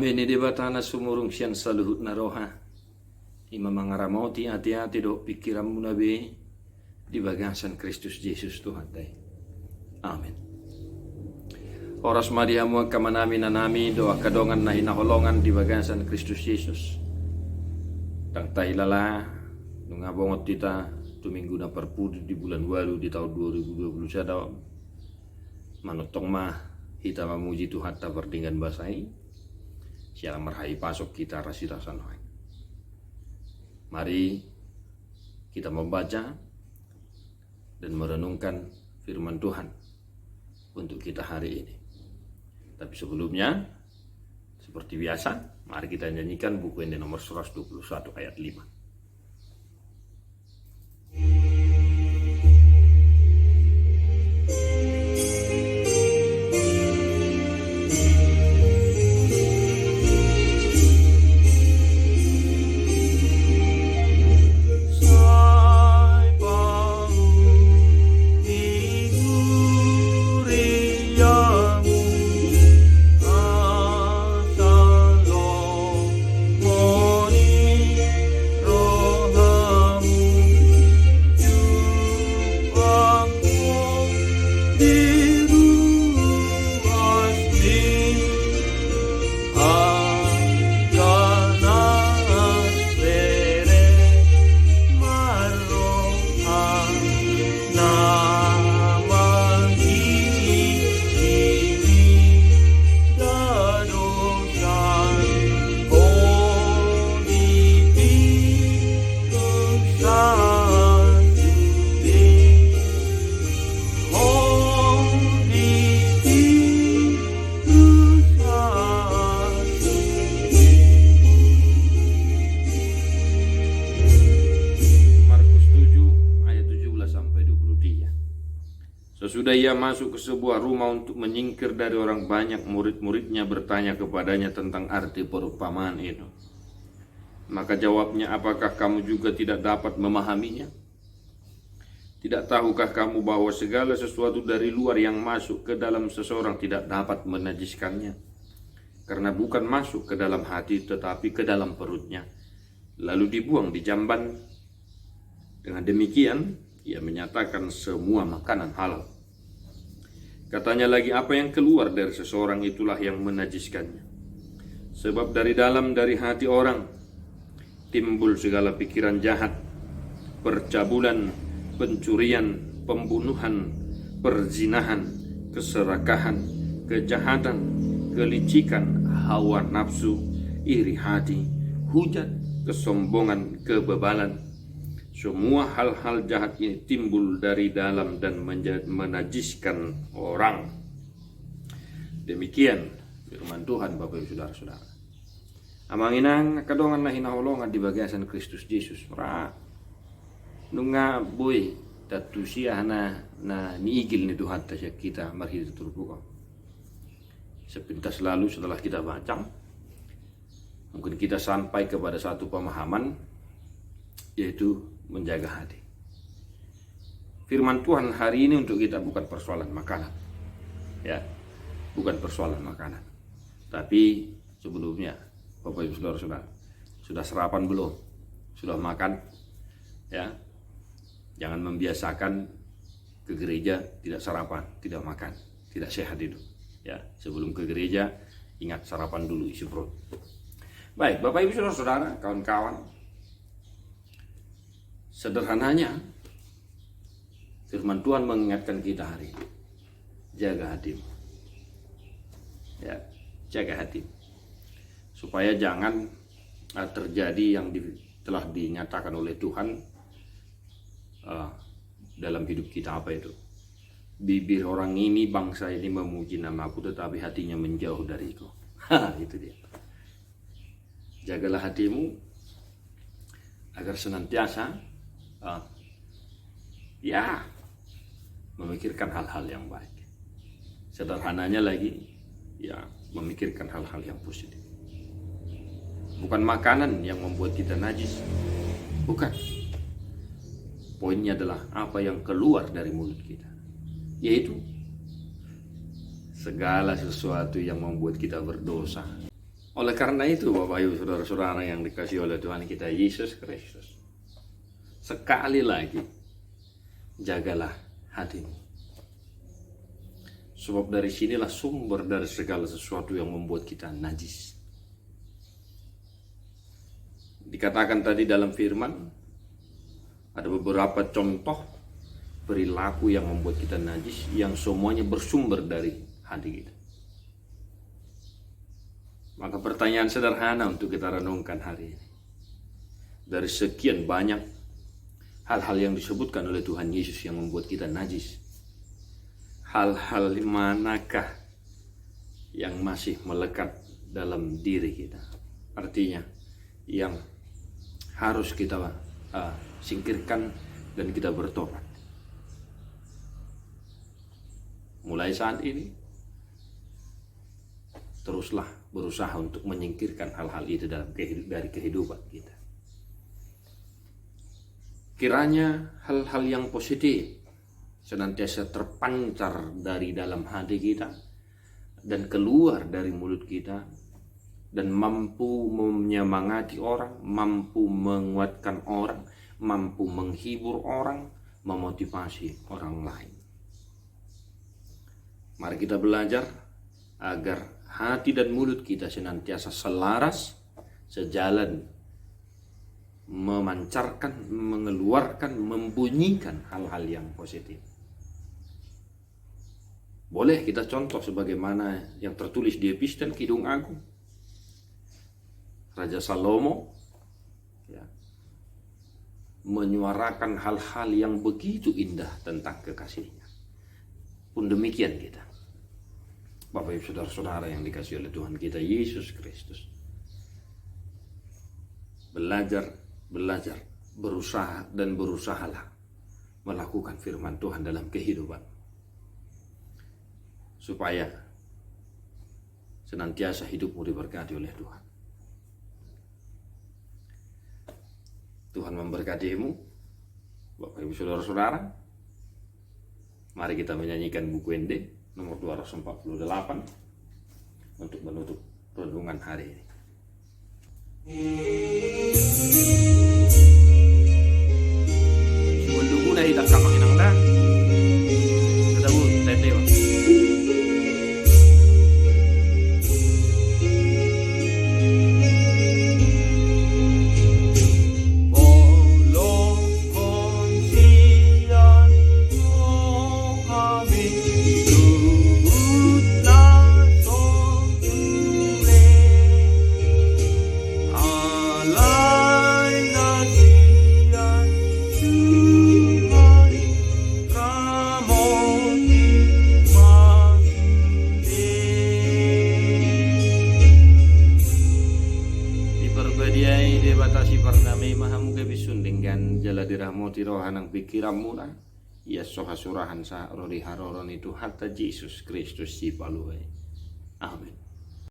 Amin di batana sumurung sian saluhut naroha. Ima mangaramoti hati-hati do pikiranmu nabi di bagasan Kristus Yesus Tuhan dai. Amin. Oras madiamu kamanami nanami doa kadongan na hinaholongan di bagasan Kristus Yesus. Tang tailala nungabongot kita tuminggu na perpudi di bulan walu di tahun 2021 manutong mah kita memuji Tuhan tak berdingan basai. Sialang merhai pasok kita rasita sanoy. Mari kita membaca dan merenungkan firman Tuhan untuk kita hari ini. Tapi sebelumnya, seperti biasa, mari kita nyanyikan buku ini nomor 121 ayat 5. Sesudah ia masuk ke sebuah rumah untuk menyingkir dari orang banyak, murid-muridnya bertanya kepadanya tentang arti perumpamaan itu. Maka jawabnya, apakah kamu juga tidak dapat memahaminya? Tidak tahukah kamu bahwa segala sesuatu dari luar yang masuk ke dalam seseorang tidak dapat menajiskannya? Karena bukan masuk ke dalam hati tetapi ke dalam perutnya, lalu dibuang di jamban. Dengan demikian, ia menyatakan semua makanan halal. Katanya lagi, apa yang keluar dari seseorang itulah yang menajiskannya. Sebab dari dalam, dari hati orang, timbul segala pikiran jahat, percabulan, pencurian, pembunuhan, perzinahan, keserakahan, kejahatan, kelicikan, hawa nafsu, iri hati, hujat, kesombongan, kebebalan. Semua hal-hal jahat ini timbul dari dalam dan menajiskan orang. Demikian firman Tuhan, Bapak Ibu Saudara-saudara. Amanginang kadongan na hinaholongan di bagasan Kristus Yesus. Nunga boy tatu siya na niigil ni Tuhan tasya kita marhil turbuko. Sepintas lalu setelah kita baca, mungkin kita sampai kepada satu pemahaman, yaitu menjaga hati. Firman Tuhan hari ini untuk kita bukan persoalan makanan, ya, bukan persoalan makanan. Tapi sebelumnya, Bapak Ibu Saudara-saudara, sudah sarapan belum? Sudah makan? Ya, jangan membiasakan ke gereja tidak sarapan, tidak makan, tidak sehat itu. Ya, sebelum ke gereja ingat sarapan dulu isi perut. Baik, Bapak Ibu Saudara-saudara, kawan-kawan. Sederhananya, firman Tuhan mengingatkan kita hari ini, jaga hatimu. Ya, jaga hatimu. Supaya jangan terjadi yang telah dinyatakan oleh Tuhan dalam hidup kita, apa itu? Bibir orang ini, bangsa ini memuji namaku, tetapi hatinya menjauh dariku. Itu dia. Jagalah hatimu agar senantiasa memikirkan hal-hal yang baik. Sederhananya lagi, ya, memikirkan hal-hal yang positif. Bukan makanan yang membuat kita najis, bukan. Poinnya adalah apa yang keluar dari mulut kita, yaitu segala sesuatu yang membuat kita berdosa, Oleh karena itu, Bapak Ibu Saudara-saudara yang dikasihi oleh Tuhan kita Yesus Kristus, sekali lagi jagalah hatimu. Sebab dari sinilah sumber dari segala sesuatu yang membuat kita najis. Dikatakan tadi dalam firman, ada beberapa contoh perilaku yang membuat kita najis, yang semuanya bersumber dari hati kita. Maka pertanyaan sederhana untuk kita renungkan hari ini. Dari sekian banyak hal-hal yang disebutkan oleh Tuhan Yesus yang membuat kita najis, hal-hal manakah yang masih melekat dalam diri kita? Artinya yang harus kita singkirkan dan kita bertobat. Mulai saat ini, teruslah berusaha untuk menyingkirkan hal-hal itu dari kehidupan kita. Kiranya hal-hal yang positif senantiasa terpancar dari dalam hati kita dan keluar dari mulut kita, dan mampu menyemangati orang, mampu menguatkan orang, mampu menghibur orang, memotivasi orang lain. Mari kita belajar agar hati dan mulut kita senantiasa selaras, sejalan, memancarkan, mengeluarkan, membunyikan hal-hal yang positif. Boleh kita contoh sebagaimana yang tertulis di Epistel Kidung Agung. Raja Salomo menyuarakan hal-hal yang begitu indah tentang kekasihnya. Pun demikian kita, Bapak Ibu Saudara-saudara yang dikasihi oleh Tuhan kita Yesus Kristus, belajar, berusaha dan berusahalah melakukan firman Tuhan dalam kehidupan, supaya senantiasa hidupmu diberkati oleh Tuhan. Tuhan memberkatimu, Bapak Ibu Saudara-saudara. Mari kita menyanyikan buku ND nomor 248 untuk menutup renungan hari ini. Sumundugo na hidak kamang inangda. Kadabu, tetewa. Jala dirahmati rohanang pikiran mula, ia soha surahan sa rori haroron itu hatta Yesus Kristus si paluai. Amin.